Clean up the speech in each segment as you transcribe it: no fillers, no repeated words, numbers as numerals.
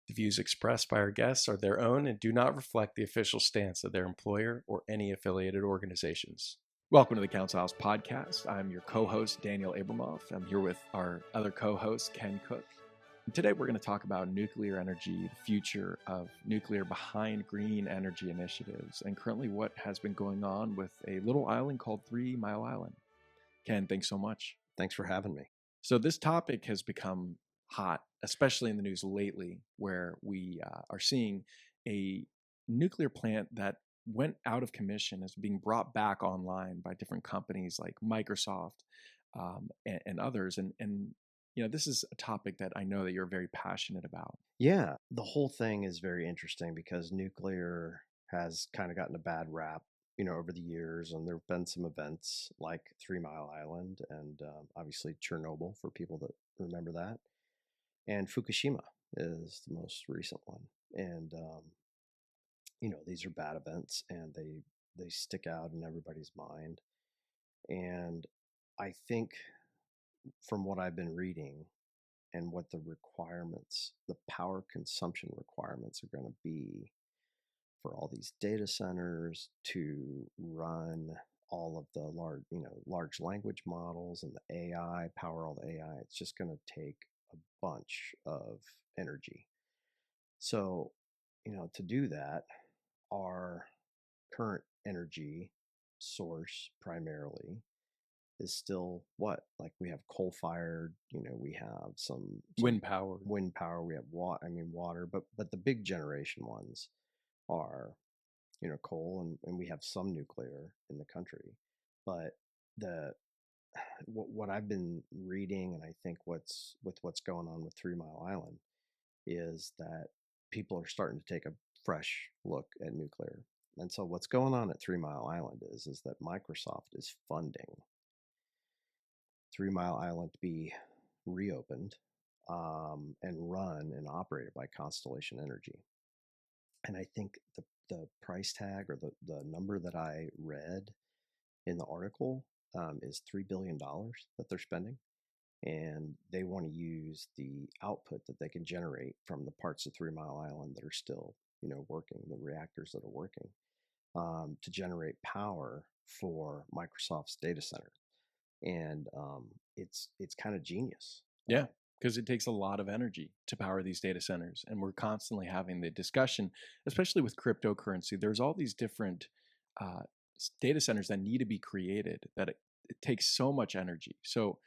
The views expressed by our guests are their own and do not reflect the official stance of their employer or any affiliated organizations. Welcome to the Counsel House Podcast. I'm your co-host, Daniel Abramoff. I'm here with our other co-host, Ken Cook. And today we're going to talk about nuclear energy, the future of nuclear behind green energy initiatives, and currently what has been going on with a little island called 3 Mile Island. Ken, thanks so much. Thanks for having me. So this topic has become hot, especially in the news lately, where we are seeing a nuclear plant that went out of commission is being brought back online by different companies like Microsoft and others. And this is a topic that I know that you're very passionate about. Yeah, the whole thing is very interesting because nuclear has kind of gotten a bad rap, over the years, and there have been some events like 3 Mile Island and obviously Chernobyl for people that remember that, and Fukushima is the most recent one. And these are bad events, and they stick out in everybody's mind. And I think from what I've been reading, and what the power consumption requirements are going to be for all these data centers to run all of the large language models and the AI, power all the AI. It's just going to take a bunch of energy. So, to do that, our current energy source primarily is still what? Like we have coal fired, we have some Wind power. wind power, we have water, but the big generation ones are, coal, and we have some nuclear in the country. But the what I've been reading, and I think what's going on with 3 Mile Island is that people are starting to take a fresh look at nuclear. And so what's going on at 3 Mile Island is that Microsoft is funding 3 Mile Island to be reopened, and run and operated by Constellation Energy. And I think the price tag, or the number that I read in the article, is $3 billion that they're spending. And they want to use the output that they can generate from the parts of 3 Mile Island that are still, working, the reactors that are working, to generate power for Microsoft's data center. And it's kind of genius. Yeah, because it takes a lot of energy to power these data centers. And we're constantly having the discussion, especially with cryptocurrency. There's all these different uh, data centers that need to be created that it takes so much energy. So,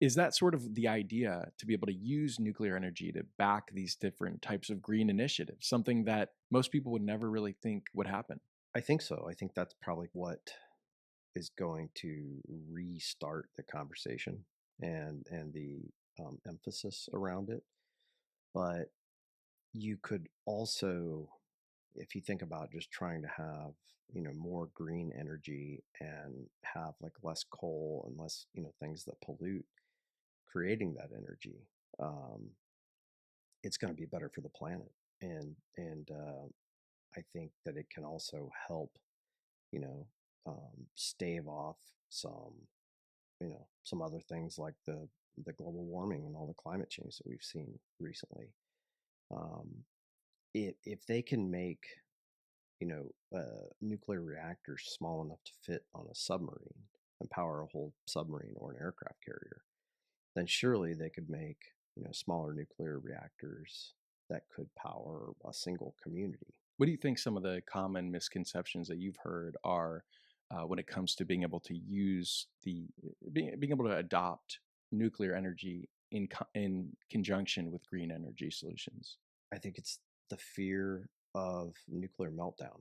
is that sort of the idea to be able to use nuclear energy to back these different types of green initiatives, something that most people would never really think would happen? I think so. I think that's probably what is going to restart the conversation and the emphasis around it. But you could also, if you think about just trying to have, more green energy and have like less coal and less, things that pollute, creating that energy, um, it's going to be better for the planet. And I think that it can also help, you know, stave off some, some other things like the global warming and all the climate change that we've seen recently. Um, if they can make, nuclear reactors small enough to fit on a submarine and power a whole submarine or an aircraft carrier, then surely they could make, smaller nuclear reactors that could power a single community. What do you think some of the common misconceptions that you've heard are when it comes to being able to use being able to adopt nuclear energy in conjunction with green energy solutions? I think it's the fear of nuclear meltdown.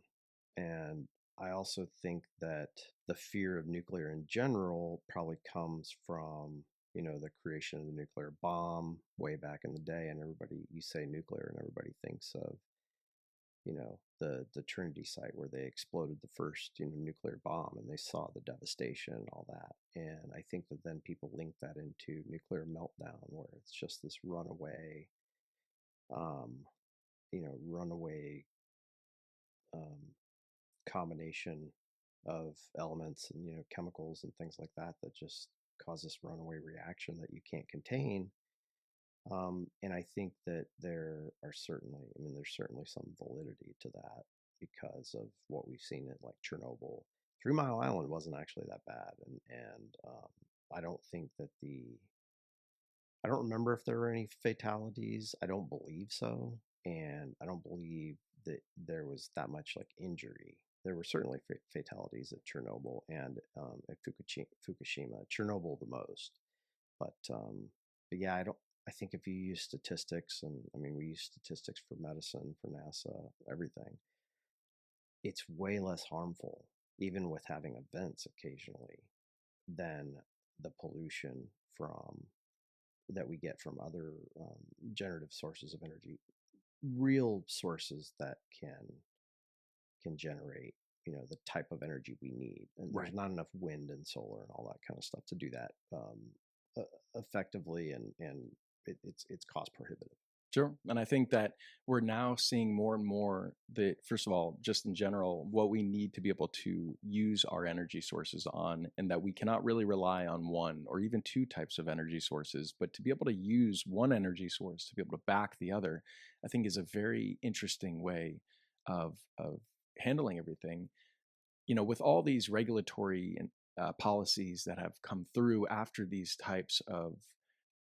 And I also think that the fear of nuclear in general probably comes from, the creation of the nuclear bomb way back in the day. And everybody, you say nuclear, and everybody thinks of, the Trinity site where they exploded the first, nuclear bomb, and they saw the devastation and all that. And I think that then people link that into nuclear meltdown, where it's just this runaway, um, runaway, um, combination of elements and, chemicals and things like that that just cause this runaway reaction that you can't contain. And I think that there's certainly some validity to that because of what we've seen at like Chernobyl. 3 Mile Island wasn't actually that bad, and I don't think that I don't remember if there were any fatalities. I don't believe so, and I don't believe that there was that much like injury. There were certainly fatalities at Chernobyl and at Fukushima. Chernobyl the most, but yeah, I don't. I think if you use statistics, and I mean we use statistics for medicine, for NASA, everything, it's way less harmful, even with having events occasionally, than the pollution from that we get from other generative sources of energy, real sources that can generate the type of energy we need. And there's Right. not enough wind and solar and all that kind of stuff to do that effectively, and it's cost prohibitive. Sure. And I think that we're now seeing more and more that, first of all, just in general, what we need to be able to use our energy sources on, and that we cannot really rely on one or even two types of energy sources, but to be able to use one energy source to be able to back the other, I think is a very interesting way of handling everything. With all these regulatory and policies that have come through after these types of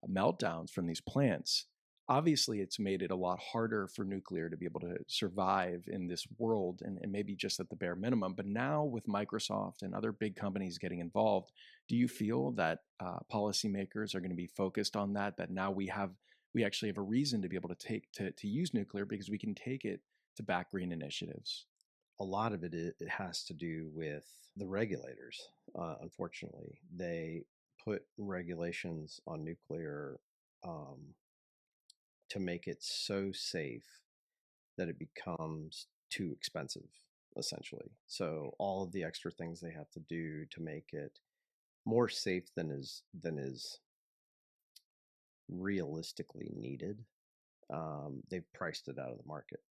meltdowns from these plants, obviously it's made it a lot harder for nuclear to be able to survive in this world, and maybe just at the bare minimum. But now with Microsoft and other big companies getting involved, do you feel that policymakers are going to be focused on that? That now we actually have a reason to be able to to use nuclear because we can take it to back green initiatives. A lot of it has to do with the regulators. Unfortunately, they put regulations on nuclear um, to make it so safe that it becomes too expensive, essentially. So all of the extra things they have to do to make it more safe than is realistically needed, they've priced it out of the market.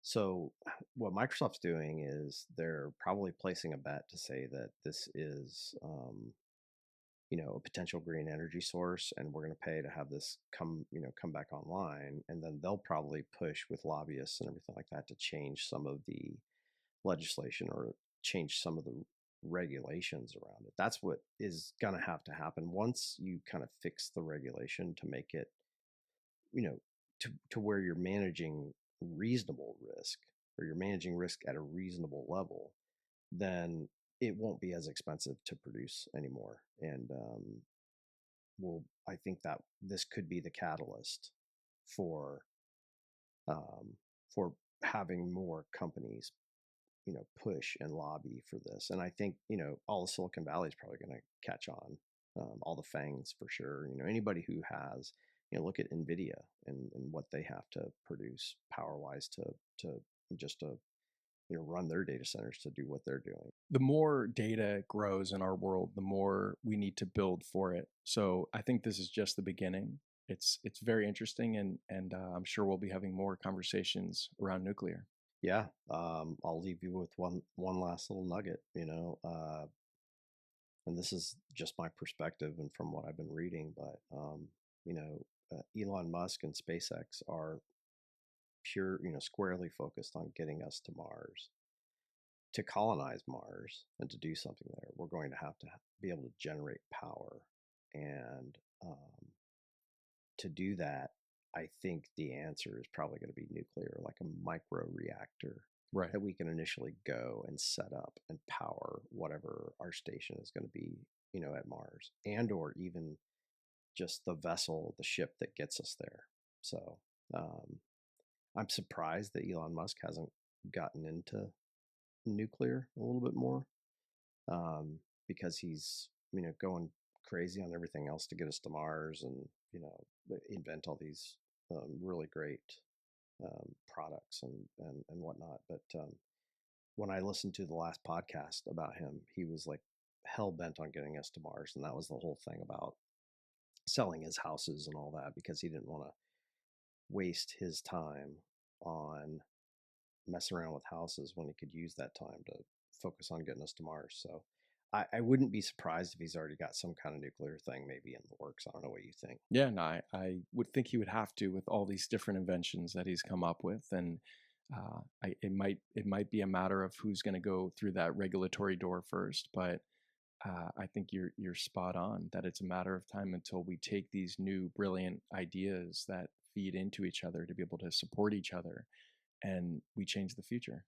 So what Microsoft's doing is they're probably placing a bet to say that this is a potential green energy source, and we're going to pay to have this come back online, and then they'll probably push with lobbyists and everything like that to change some of the legislation or change some of the regulations around it. That's what is going to have to happen once you kind of fix the regulation to make it, you know, to where you're managing reasonable risk, or you're managing risk at a reasonable level. Then it won't be as expensive to produce anymore. And I think that this could be the catalyst for um, for having more companies push and lobby for this. And I think all of Silicon Valley is probably going to catch on. All the fangs for sure. Anybody who has look at Nvidia and what they have to produce power wise to just to run their data centers to do what they're doing. The more data grows in our world, the more we need to build for it. So I think this is just the beginning. It's very interesting, and I'm sure we'll be having more conversations around nuclear. Yeah, I'll leave you with one last little nugget. And this is just my perspective and from what I've been reading, but Elon Musk and SpaceX are squarely focused on getting us to Mars. To colonize Mars and to do something there, we're going to have to be able to generate power. And to do that, I think the answer is probably going to be nuclear, like a micro reactor Right. that we can initially go and set up and power whatever our station is going to be, at Mars, and or even just the vessel, the ship that gets us there. So um, I'm surprised that Elon Musk hasn't gotten into nuclear a little bit more, because he's going crazy on everything else to get us to Mars, and invent all these really great products and whatnot. But when I listened to the last podcast about him, he was like hell bent on getting us to Mars, and that was the whole thing about selling his houses and all that, because he didn't want to waste his time on messing around with houses when he could use that time to focus on getting us to Mars. So I wouldn't be surprised if he's already got some kind of nuclear thing maybe in the works. I don't know what you think. Yeah, no, I would think he would have to with all these different inventions that he's come up with, and it might be a matter of who's going to go through that regulatory door first. But I think you're spot on that it's a matter of time until we take these new brilliant ideas that feed into each other to be able to support each other, and we change the future.